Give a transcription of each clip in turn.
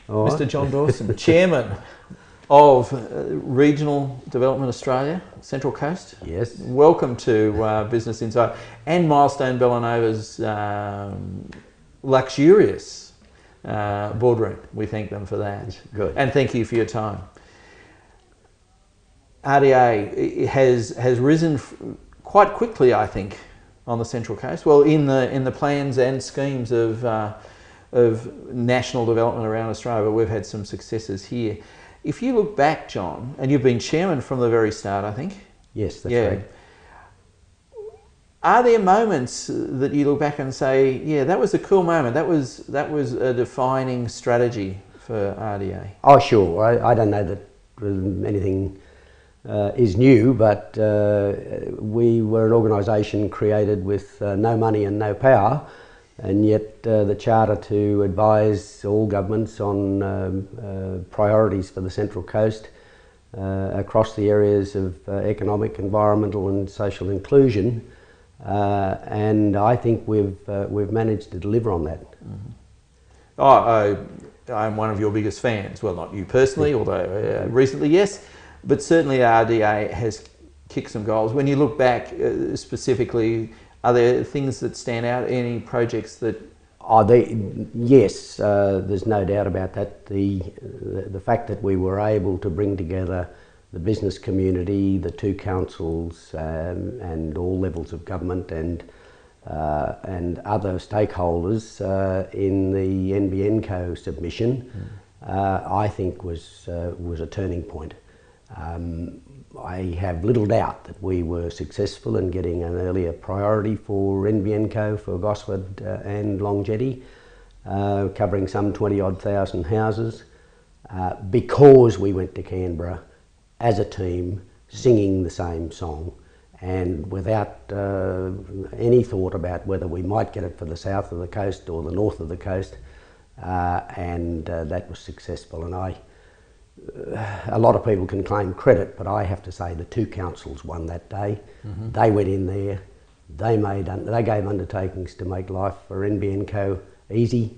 All Mr. right. John Dawson, Chairman of Regional Development Australia, Central Coast. Yes. Welcome to Business Insight and Milestone Bellanova's luxurious boardroom. We thank them for that. Good. And thank you for your time. RDA has risen quite quickly, I think, on the Central Coast. Well, in the plans and schemes of national development around Australia, but we've had some successes here. If you look back, John, and you've been chairman from the very start, I think. Yes, that's right. Are there moments that you look back and say, yeah, that was a cool moment, that was a defining strategy for RDA? Oh, sure. I don't know that anything is new, but we were an organisation created with no money and no power, and yet the charter to advise all governments on priorities for the Central Coast across the areas of economic, environmental and social inclusion, and I think we've managed to deliver on that. Mm-hmm. I'm one of your biggest fans. Well, not you personally, although recently, yes, but certainly RDA has kicked some goals. When you look back specifically, are there things that stand out? Any projects that? Yes, there's no doubt about that. The fact that we were able to bring together the business community, the two councils, and all levels of government and other stakeholders in the NBNCO submission, I think was a turning point. I have little doubt that we were successful in getting an earlier priority for NBNCO for Gosford and Long Jetty, covering some 20-odd thousand houses, because we went to Canberra as a team singing the same song and without any thought about whether we might get it for the south of the coast or the north of the coast, and that was successful. And a lot of people can claim credit, but I have to say the two councils won that day. Mm-hmm. They went in there, they gave undertakings to make life for NBNCO easy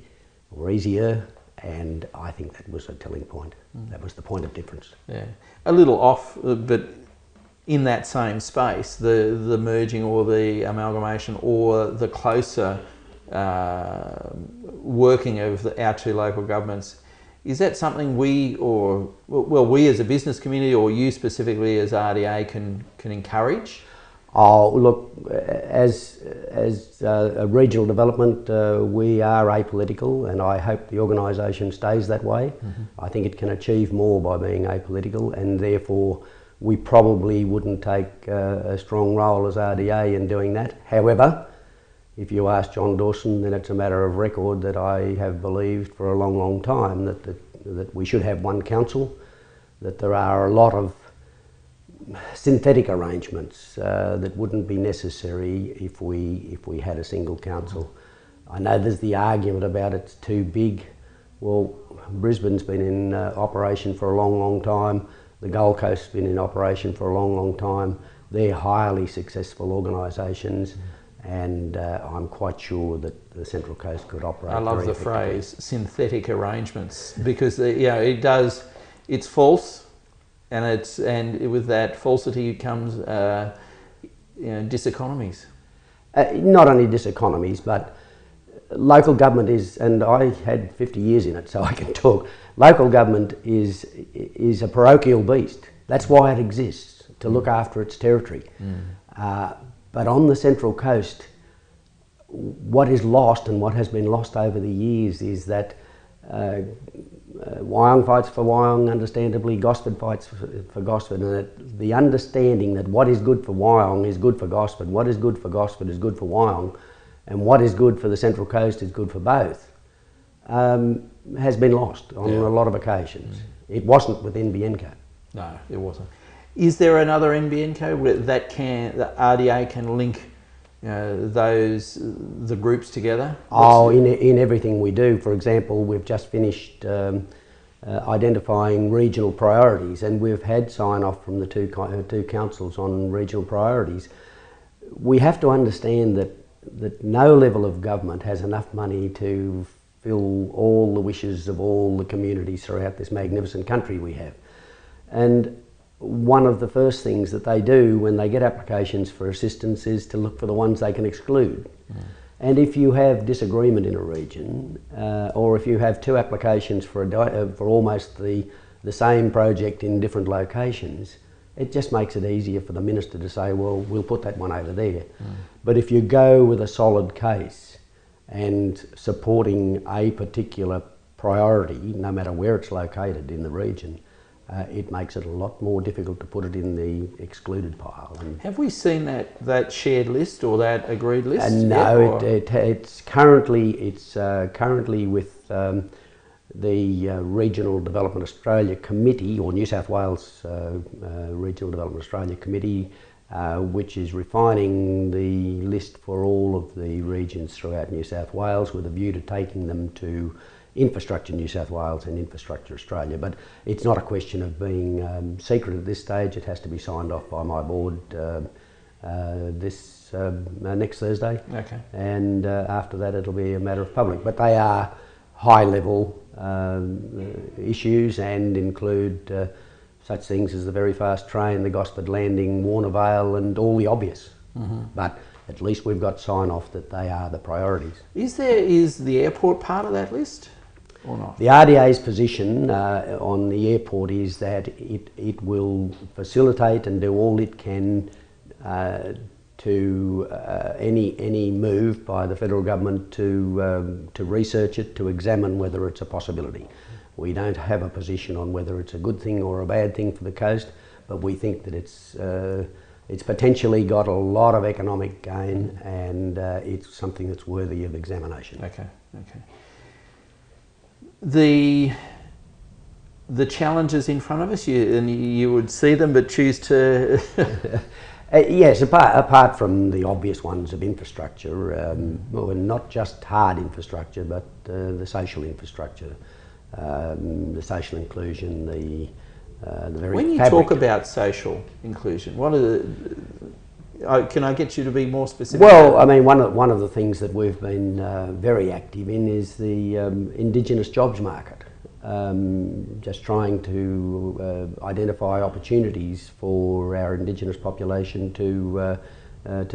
or easier, and I think that was a telling point. That was the point of difference. Yeah, a little off, but in that same space, the merging or the amalgamation or the closer working of our two local governments. Is that something we as a business community, or you specifically as RDA, can encourage? Oh, look, as a regional development, we are apolitical, and I hope the organisation stays that way. Mm-hmm. I think it can achieve more by being apolitical, and therefore we probably wouldn't take a strong role as RDA in doing that. However, if you ask John Dawson, then it's a matter of record that I have believed for a long, long time that we should have one council, that there are a lot of synthetic arrangements that wouldn't be necessary if we had a single council. I know there's the argument about it's too big. Well, Brisbane's been in operation for a long, long time. The Gold Coast's been in operation for a long, long time. They're highly successful organisations. And I'm quite sure that the Central Coast could operate. I love the phrase synthetic arrangements, because it does. It's false, and with that falsity comes diseconomies. Not only diseconomies, but local government is, and I had 50 years in it, so I can talk. Local government is a parochial beast. That's why it exists, to look after its territory. But on the Central Coast, what is lost and what has been lost over the years is that Wyong fights for Wyong, understandably, Gosford fights for Gosford, and the understanding that what is good for Wyong is good for Gosford, what is good for Gosford is good for Wyong, and what is good for the Central Coast is good for both, has been lost on a lot of occasions. It wasn't with NBNCO. No, it wasn't. Is there another NBNCO that RDA can link the groups together? In everything we do. For example, we've just finished identifying regional priorities, and we've had sign-off from the two councils on regional priorities. We have to understand that no level of government has enough money to fulfil all the wishes of all the communities throughout this magnificent country we have. And one of the first things that they do when they get applications for assistance is to look for the ones they can exclude. And if you have disagreement in a region, or if you have two applications for almost the same project in different locations, it just makes it easier for the minister to say, well, we'll put that one over there. But if you go with a solid case and supporting a particular priority, no matter where it's located in the region, it makes it a lot more difficult to put it in the excluded pile. And have we seen that shared list or that agreed list? No, it's currently with the Regional Development Australia Committee, or New South Wales Regional Development Australia Committee, which is refining the list for all of the regions throughout New South Wales with a view to taking them to Infrastructure New South Wales and Infrastructure Australia. But it's not a question of being secret at this stage. It has to be signed off by my board next Thursday. Okay. And after that it'll be a matter of public. But they are high level issues and include such things as the very fast train, the Gosford Landing, Warner Vale, and all the obvious. But at least we've got sign off that they are the priorities. Is the airport part of that list or not? The RDA's position on the airport is that it will facilitate and do all it can to any move by the federal government to research it, to examine whether it's a possibility. We don't have a position on whether it's a good thing or a bad thing for the coast, but we think that it's potentially got a lot of economic gain, and it's something that's worthy of examination. Okay. The challenges in front of us, you would see them but choose to... Yes, apart from the obvious ones of infrastructure, well, not just hard infrastructure, but the social infrastructure, the social inclusion, the very when you fabric. talk about social inclusion, what are the... can I get you to be more specific? Well, I mean, one of the things that we've been very active in is the Indigenous jobs market. Just trying to identify opportunities for our Indigenous population to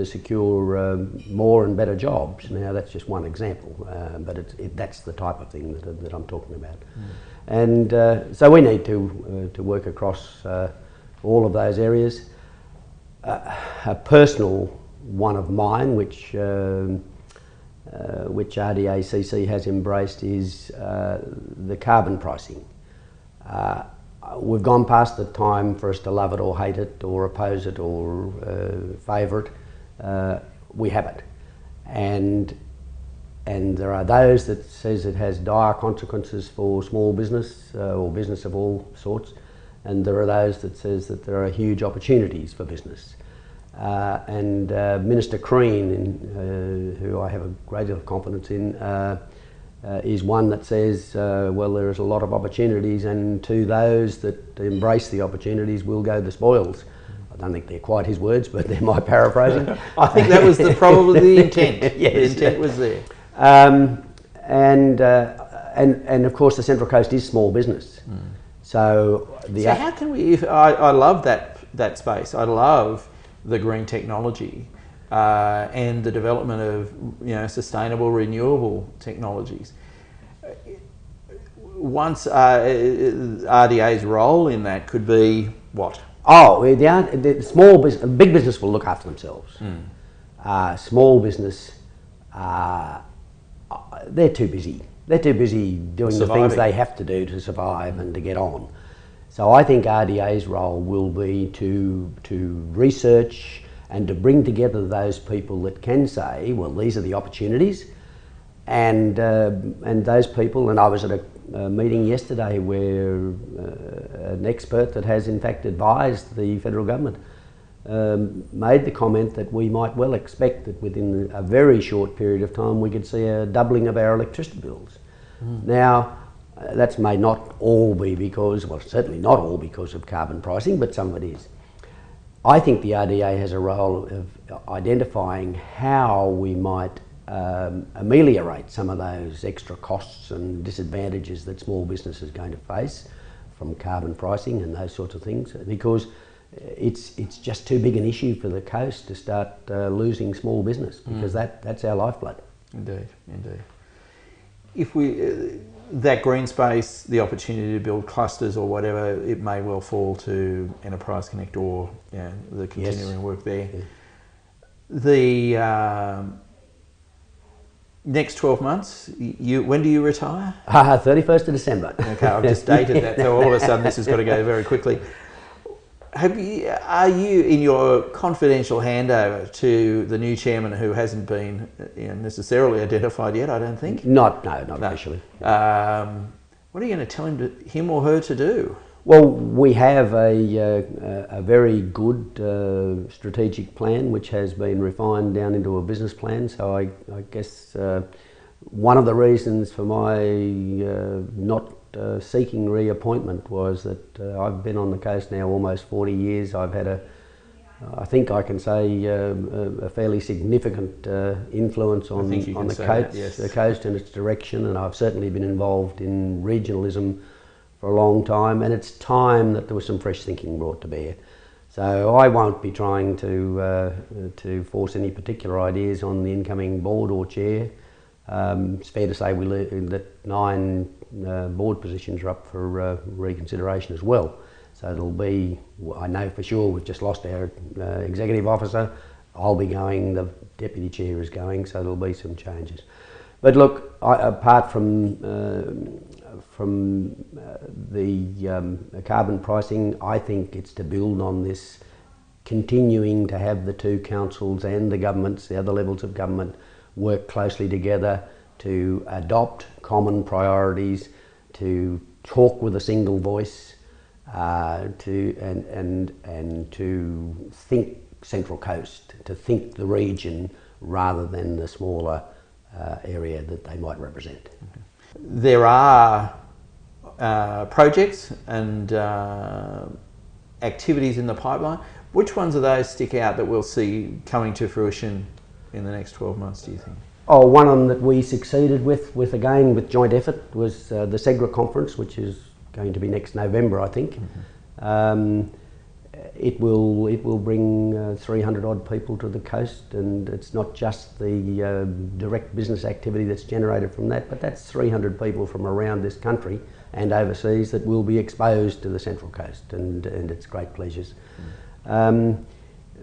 secure more and better jobs. Now, that's just one example, but that's the type of thing that I'm talking about. And so we need to work across all of those areas. A personal one of mine, which RDACC has embraced, is the carbon pricing. We've gone past the time for us to love it or hate it or oppose it or favour it. We have it. And there are those that says it has dire consequences for small business or business of all sorts, and there are those that says that there are huge opportunities for business. And Minister Crean, who I have a great deal of confidence in, is one that says, well, there is a lot of opportunities, and to those that embrace the opportunities will go the spoils. I don't think they're quite his words, but they're my paraphrasing. I think that was probably the intent. Yes. The intent was there. And of course the Central Coast is small business. So how can we, I love that space. I love the green technology and the development of sustainable renewable technologies. Once RDA's role in that could be what? Oh, the small business, big business will look after themselves. Small business, they're too busy. They're too busy doing the things they have to do to survive and to get on. So I think RDA's role will be to research and to bring together those people that can say, well, these are the opportunities, and those people. And I was at a meeting yesterday where an expert that has in fact advised the federal government made the comment that we might well expect that within a very short period of time we could see a doubling of our electricity bills. Now, that may not all be because, well, certainly not all because of carbon pricing, but some of it is. I think the RDA has a role of identifying how we might ameliorate some of those extra costs and disadvantages that small business is going to face from carbon pricing and those sorts of things, because it's just too big an issue for the coast to start losing small business, because that's our lifeblood. Indeed, indeed. If we that green space, the opportunity to build clusters or whatever, it may well fall to Enterprise Connect or the continuing work there. Yeah. The next 12 months, when do you retire? 31st of December. Okay, I've just dated that, so all of a sudden this has got to go very quickly. Are you in your confidential handover to the new chairman, who hasn't been necessarily identified yet, I don't think? Not officially. What are you going to tell him or her to do? Well, we have a very good strategic plan, which has been refined down into a business plan. So I guess one of the reasons for my not seeking reappointment was that I've been on the coast now almost 40 years. I've had I think I can say a fairly significant influence on the coast and its direction, and I've certainly been involved in regionalism for a long time, and it's time that there was some fresh thinking brought to bear. So I won't be trying to force any particular ideas on the incoming board or chair. It's fair to say that 9 board positions are up for reconsideration as well. So it'll be, I know for sure we've just lost our executive officer. I'll be going, the deputy chair is going, so there'll be some changes. But look, apart from the carbon pricing, I think it's to build on this, continuing to have the two councils and the governments, the other levels of government, work closely together to adopt common priorities, to talk with a single voice, to think Central Coast, to think the region rather than the smaller area that they might represent. There are projects and activities in the pipeline. Which ones of those stick out that we'll see coming to fruition in the next 12 months, do you think? Oh, one of them that we succeeded with joint effort, was the SEGRA conference, which is going to be next November, I think. It will bring 300 odd people to the coast, and it's not just the direct business activity that's generated from that, but that's 300 people from around this country and overseas that will be exposed to the Central Coast and its great pleasures.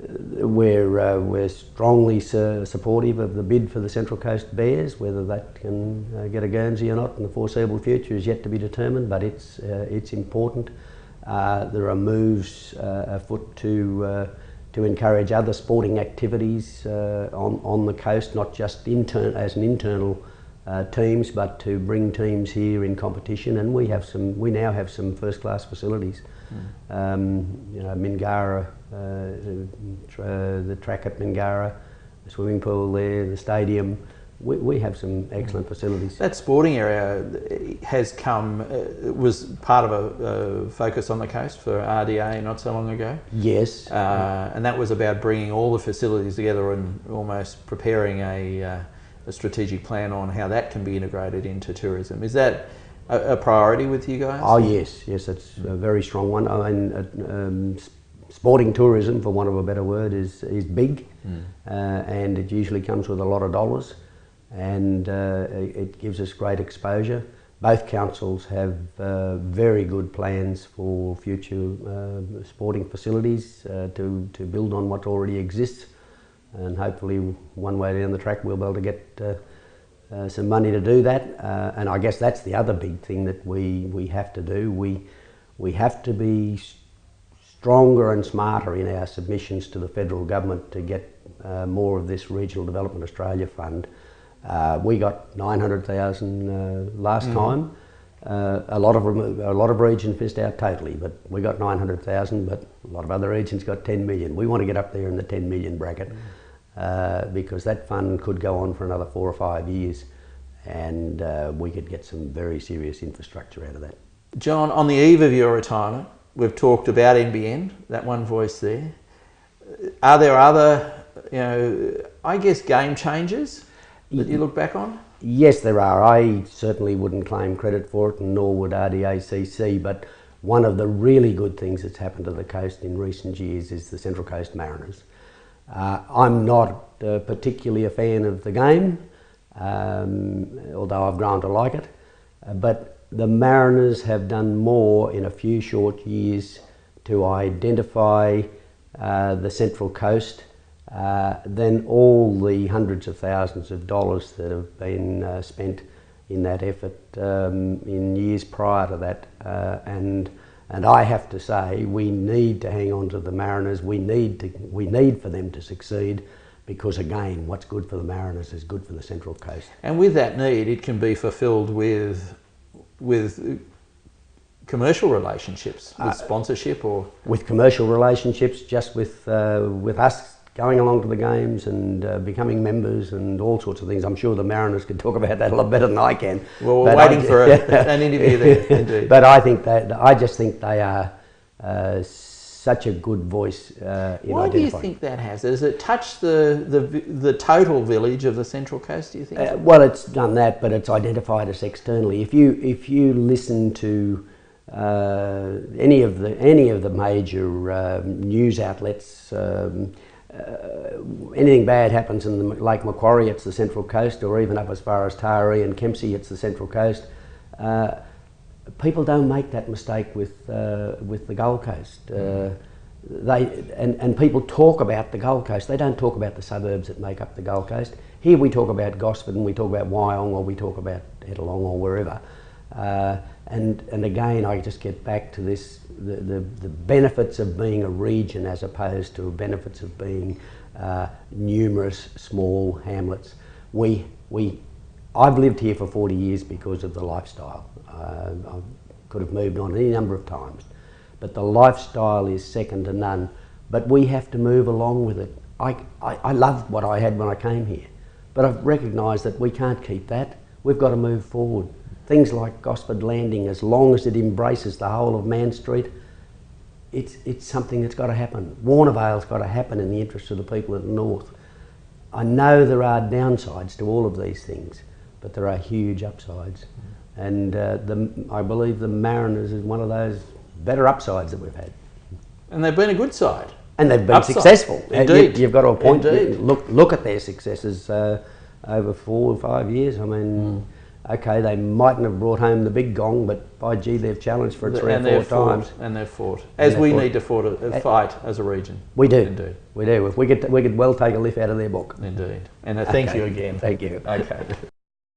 We're strongly supportive of the bid for the Central Coast Bears. Whether that can get a Guernsey or not in the foreseeable future is yet to be determined, but it's important. There are moves afoot to encourage other sporting activities on the coast, not just as an internal teams, but to bring teams here in competition. And we now have some first-class facilities. Mingara, the track at Mingara, the swimming pool there, the stadium. We have some excellent facilities. That sporting area has was part of a focus on the coast for RDA not so long ago. Yes. And that was about bringing all the facilities together and almost preparing a strategic plan on how that can be integrated into tourism. Is that a priority with you guys? Oh yes, it's a very strong one. I mean, sporting tourism, for want of a better word, is big, and it usually comes with a lot of dollars, and it gives us great exposure. Both councils have very good plans for future sporting facilities to build on what already exists, and hopefully one way down the track we'll be able to get some money to do that. And I guess that's the other big thing that we have to do. We have to be stronger and smarter in our submissions to the federal government to get more of this Regional Development Australia Fund. We got 900,000 last time. A lot of regions missed out totally, but we got 900,000. But a lot of other regions got 10 million. We want to get up there in the 10 million bracket because that fund could go on for another 4 or 5 years, and we could get some very serious infrastructure out of that. John, on the eve of your retirement, we've talked about NBN, that one voice there. Are there other, I guess, game changers? that you look back on? Yes, there are. I certainly wouldn't claim credit for it, and nor would RDACC, but one of the really good things that's happened to the coast in recent years is the Central Coast Mariners. I'm not particularly a fan of the game, although I've grown to like it, but the Mariners have done more in a few short years to identify the Central Coast than all the hundreds of thousands of dollars that have been spent in that effort in years prior to that. And I have to say, we need to hang on to the Mariners. We need for them to succeed, because again, what's good for the Mariners is good for the Central Coast. And with that need, it can be fulfilled with commercial relationships, with sponsorship, or with commercial relationships, just with us going along to the games and becoming members and all sorts of things. I'm sure the Mariners could talk about that a lot better than I can. Well, we're waiting for an interview there, indeed. But I just think they are such a good voice in identifying. Why do you think that has? Does it touch the total village of the Central Coast, do you think? Well, it's done that, but it's identified us externally. If you listen to any of the major news outlets, anything bad happens in the Lake Macquarie, it's the Central Coast, or even up as far as Taree and Kempsey, it's the Central Coast. People don't make that mistake with the Gold Coast. And people talk about the Gold Coast. They don't talk about the suburbs that make up the Gold Coast. Here we talk about Gosford, and we talk about Wyong, or we talk about Ettalong, or wherever. And again, I just get back to this, the benefits of being a region as opposed to benefits of being numerous small hamlets. I've lived here for 40 years because of the lifestyle. I could have moved on any number of times, but the lifestyle is second to none. But we have to move along with it. I loved what I had when I came here, but I've recognised that we can't keep that. We've got to move forward. Things like Gosford Landing, as long as it embraces the whole of Man Street, it's something that's got to happen. Warnervale's got to happen in the interest of the people of the north. I know there are downsides to all of these things, but there are huge upsides. And I believe the Mariners is one of those better upsides that we've had. And they've been a good side. And they've been successful. Indeed. You've got to a point. Indeed. Look at their successes over 4 or 5 years. I mean, okay, they mightn't have brought home the big gong, but by gee, they've challenged for it 3 or 4 times. And they've fought. As we need to fight as a region. We do. Indeed. We do. If we could well take a lift out of their book. Indeed. And thank you again. Thank you. Okay.